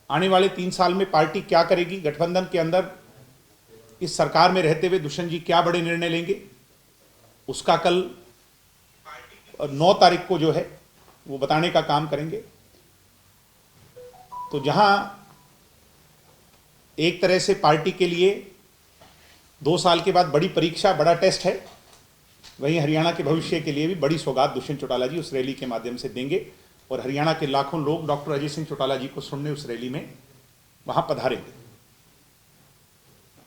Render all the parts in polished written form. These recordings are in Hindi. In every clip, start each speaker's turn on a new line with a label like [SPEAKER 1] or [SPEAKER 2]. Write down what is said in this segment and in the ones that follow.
[SPEAKER 1] आने वाले 3 साल में पार्टी क्या करेगी, गठबंधन के अंदर इस सरकार में रहते हुए दुष्यंत जी क्या बड़े निर्णय लेंगे, उसका कल 9 तारीख को जो है वो बताने का काम करेंगे। तो जहां एक तरह से पार्टी के लिए 2 साल के बाद बड़ी परीक्षा, बड़ा टेस्ट है, वहीं हरियाणा के भविष्य के लिए भी बड़ी सौगात दुष्यंत चौटाला जी उस रैली के माध्यम से देंगे और हरियाणा के लाखों लोग डॉक्टर अजय सिंह चौटाला जी को सुनने उस रैली में वहां पधारेंगे।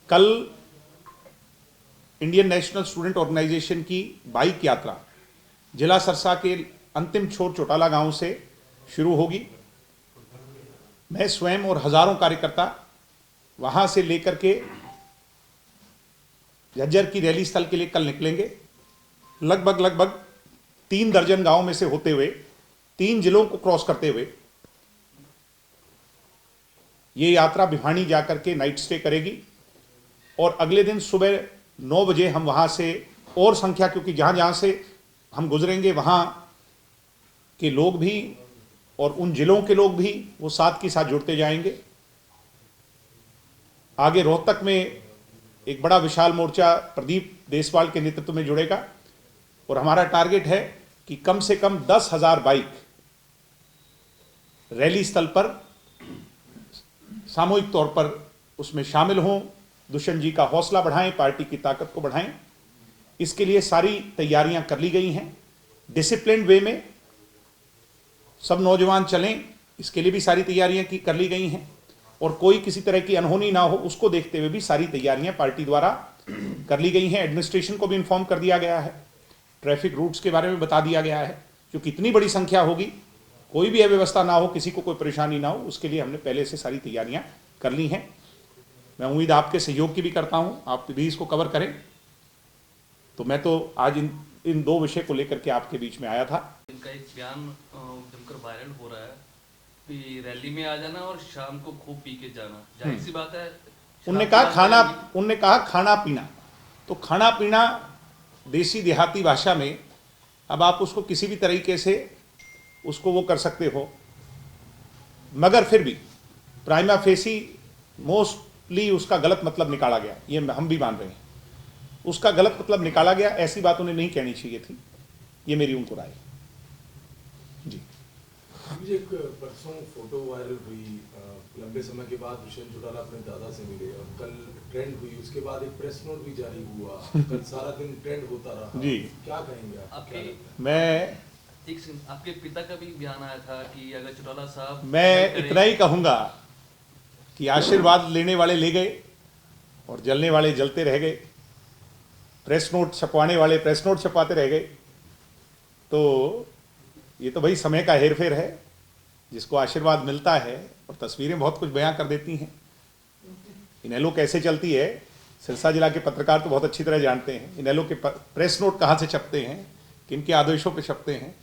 [SPEAKER 1] कल इंडियन नेशनल स्टूडेंट ऑर्गेनाइजेशन की बाइक यात्रा जिला सरसा के अंतिम छोर चौटाला गांव से शुरू होगी। मैं स्वयं और हजारों कार्यकर्ता वहां से लेकर के झज्जर की रैली स्थल के लिए कल निकलेंगे। लगभग 3 दर्जन गांव में से होते हुए 3 जिलों को क्रॉस करते हुए ये यात्रा भिवानी जाकर के नाइट स्टे करेगी और अगले दिन सुबह 9 बजे हम वहां से और संख्या, क्योंकि जहां जहां से हम गुजरेंगे वहां के लोग भी और उन जिलों के लोग भी वो साथ के साथ जुड़ते जाएंगे। आगे रोहतक में एक बड़ा विशाल मोर्चा प्रदीप देसवाल के नेतृत्व में जुड़ेगा और हमारा टारगेट है कि कम से कम 10,000 बाइक रैली स्थल पर सामूहिक तौर पर उसमें शामिल हों, दुष्यंत जी का हौसला बढ़ाएं, पार्टी की ताकत को बढ़ाएं। इसके लिए सारी तैयारियां कर ली गई हैं। डिसिप्लिन वे में सब नौजवान चलें, इसके लिए भी सारी तैयारियां कर ली गई हैं और कोई किसी तरह की अनहोनी ना हो उसको देखते हुए भी सारी तैयारियां पार्टी द्वारा कर ली गई हैं। एडमिनिस्ट्रेशन को भी इन्फॉर्म कर दिया गया है, ट्रैफिक रूट्स के बारे में बता दिया गया है। क्योंकि इतनी बड़ी संख्या होगी, कोई भी अव्यवस्था ना हो, किसी को कोई परेशानी ना हो, उसके लिए हमने पहले से सारी तैयारियां कर ली हैं। मैं उम्मीद आपके सहयोग की भी करता हूं, आप भी इसको कवर करें। तो मैं तो आज इन 2 विषय को लेकर के आपके बीच में आया था।
[SPEAKER 2] इनका एक बयान जमकर वायरल हो रहा है कि रैली में आ जाना और शाम को खूब पी के जाना, जाहिर सी बात है।
[SPEAKER 1] उनने कहा खाना पीना, तो खाना पीना देसी देहाती भाषा में अब आप उसको किसी भी तरीके से उसको वो कर सकते हो, मगर फिर भी प्राइमा फेसी मोस्टली उसका गलत मतलब निकाला गया, ये हम भी मान रहे हैं, उसका गलत मतलब निकाला गया। ऐसी बात उन्हें नहीं कहनी चाहिए थी, ये मेरी उनको राय जी।
[SPEAKER 3] मुझे एक परसों फोटो वायरल हुई, लंबे समय के बाद दुष्यंत चौटाला अपने दादा से मिले और कल ट्रेंड हुई, उसके बाद एक प्रेस नोट भी जारी हुआ, कल सारा दिन ट्रेंड होता रहा जी। क्या कहेंगे आप?
[SPEAKER 2] आपके पिता का भी बयान आया था कि अगर चौटाला साहब,
[SPEAKER 1] मैं इतना ही कहूंगा कि आशीर्वाद लेने वाले ले गए और जलने वाले जलते रह गए, प्रेस नोट छपवाने वाले प्रेस नोट छपवाते रह गए। तो ये तो भाई समय का हेरफेर है, जिसको आशीर्वाद मिलता है और तस्वीरें बहुत कुछ बयां कर देती हैं। इनेलो कैसे चलती है, सिरसा जिला के पत्रकार तो बहुत अच्छी तरह जानते हैं। इनेलो के प्रेस नोट कहाँ से छपते हैं, किन के आदेशों पे छपते हैं,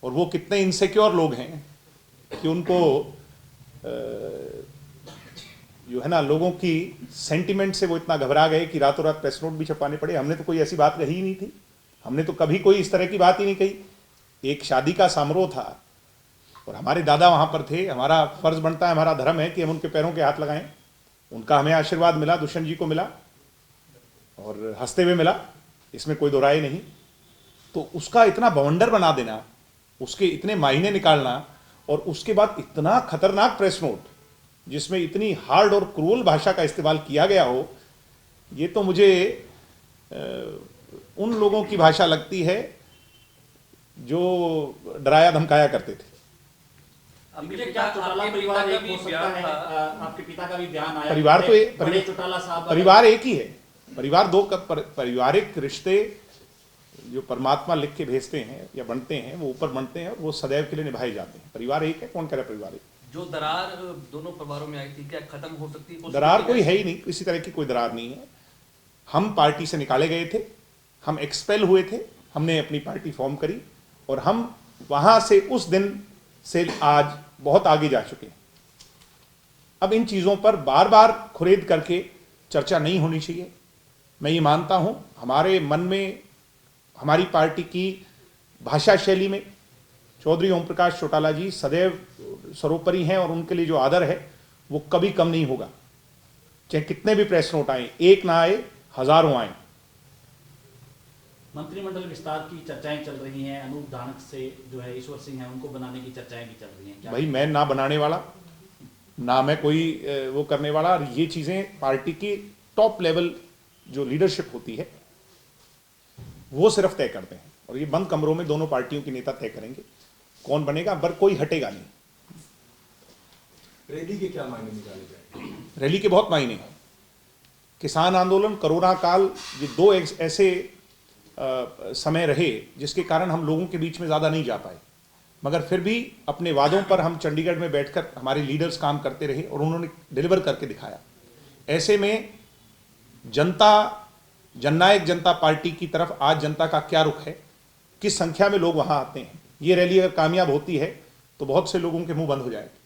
[SPEAKER 1] और वो कितने इनसिक्योर लोग हैं कि उनको जो है ना लोगों की सेंटिमेंट से वो इतना घबरा गए कि रातों रात प्रेस नोट भी छपाने पड़े। हमने तो कोई ऐसी बात कही ही नहीं थी, हमने तो कभी कोई इस तरह की बात ही नहीं कही। एक शादी का समारोह था और हमारे दादा वहाँ पर थे, हमारा फर्ज बनता है, हमारा धर्म है कि हम उनके पैरों के हाथ लगाएं। उनका हमें आशीर्वाद मिला, दुष्यंत जी को मिला और हंसते हुए मिला, इसमें कोई दो राय नहीं। तो उसका इतना बवंडर बना देना, उसके इतने मायने निकालना और उसके बाद इतना खतरनाक प्रेस नोट जिसमें इतनी हार्ड और क्रूअल भाषा का इस्तेमाल किया गया हो, ये तो मुझे उन लोगों की भाषा लगती है जो डराया धमकाया करते थे।
[SPEAKER 4] आपके पिता का भी बयान है, आपके पिता का भी बयान आया।
[SPEAKER 1] परिवार एक ही है, परिवार दो पारिवारिक रिश्ते जो परमात्मा लिख के भेजते हैं या बनते हैं, वो ऊपर बनते हैं और वो सदैव के लिए निभाए जाते हैं। परिवार एक है, कौन कह रहा है परिवार एक?
[SPEAKER 2] जो दरार दोनों परिवारों में आई थी, क्या खत्म हो सकती है?
[SPEAKER 1] दरार कोई है ही नहीं, किसी तरह की कोई दरार नहीं है। हम पार्टी से निकाले गए थे, हम एक्सपेल हुए थे, हमने अपनी पार्टी फॉर्म करी और हम वहां से उस दिन से आज बहुत आगे जा चुके हैं। अब इन चीजों पर बार बार खुरेद करके चर्चा नहीं होनी चाहिए। मैं ये मानता हूं, हमारे मन में, हमारी पार्टी की भाषा शैली में चौधरी ओम प्रकाश चौटाला जी सदैव सर्वोपरि हैं और उनके लिए जो आदर है वो कभी कम नहीं होगा। चाहे कितने भी प्रेस नोट आए, एक ना आए, हजारों आए।
[SPEAKER 4] मंत्रिमंडल विस्तार की चर्चाएं चल रही हैं, अनूप धानक से जो है ईश्वर सिंह है उनको बनाने की चर्चाएं भी चल रही हैं।
[SPEAKER 1] भाई मैं ना बनाने वाला, ना मैं कोई वो करने वाला। ये चीजें पार्टी की टॉप लेवल जो लीडरशिप होती है वो सिर्फ तय करते हैं, और ये बंद कमरों में दोनों पार्टियों के नेता तय करेंगे कौन बनेगा, पर कोई हटेगा नहीं।
[SPEAKER 3] रैली के क्या मायने निकाले जाएंगे?
[SPEAKER 1] रैली के बहुत मायने हैं। किसान आंदोलन, कोरोना काल, ये दो ऐसे समय रहे जिसके कारण हम लोगों के बीच में ज़्यादा नहीं जा पाए, मगर फिर भी अपने वादों पर हम चंडीगढ़ में बैठकर हमारे लीडर्स काम करते रहे और उन्होंने डिलीवर करके दिखाया। ऐसे में जनता, जननायक जनता पार्टी की तरफ आज जनता का क्या रुख है, किस संख्या में लोग वहां आते हैं, ये रैली अगर कामयाब होती है तो बहुत से लोगों के मुंह बंद हो जाएंगे।